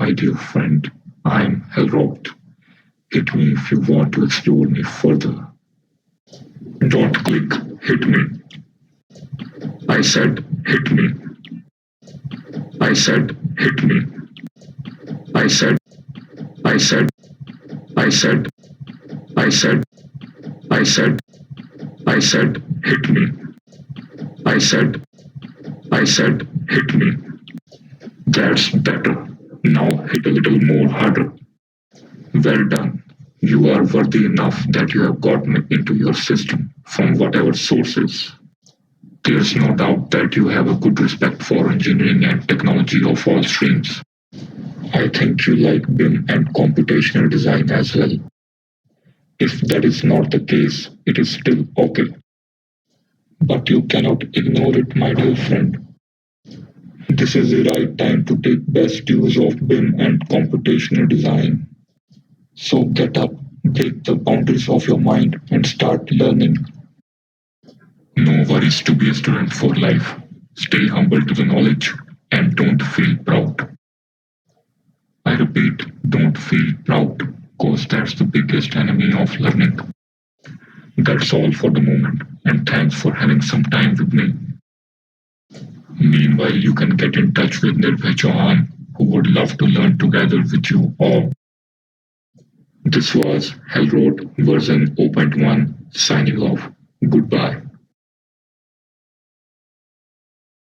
my dear friend. I'm HelRot. Hit me if you want to explore me further. Don't click, hit me. I said, hit me. I said, hit me. I said, I said, I said, I said, I said, I said, hit me. I said, I said, hit me. That's better. Now hit a little more harder. Well done. You are worthy enough that you have gotten into your system from whatever sources. There's no doubt that you have a good respect for engineering and technology of all streams. I think you like BIM and computational design as well. If that is not the case, it is still okay. But you cannot ignore it, my dear friend. This is the right time to take best use of BIM and computational design. So get up, break the boundaries of your mind and start learning. No worries to be a student for life. Stay humble to the knowledge and don't feel proud. I repeat, don't feel proud, because that's the biggest enemy of learning. That's all for the moment, and thanks for having some time with me. Meanwhile, you can get in touch with Nirvay Chauhan, who would love to learn together with you all. This was HelRot version 0.1 signing off. Goodbye.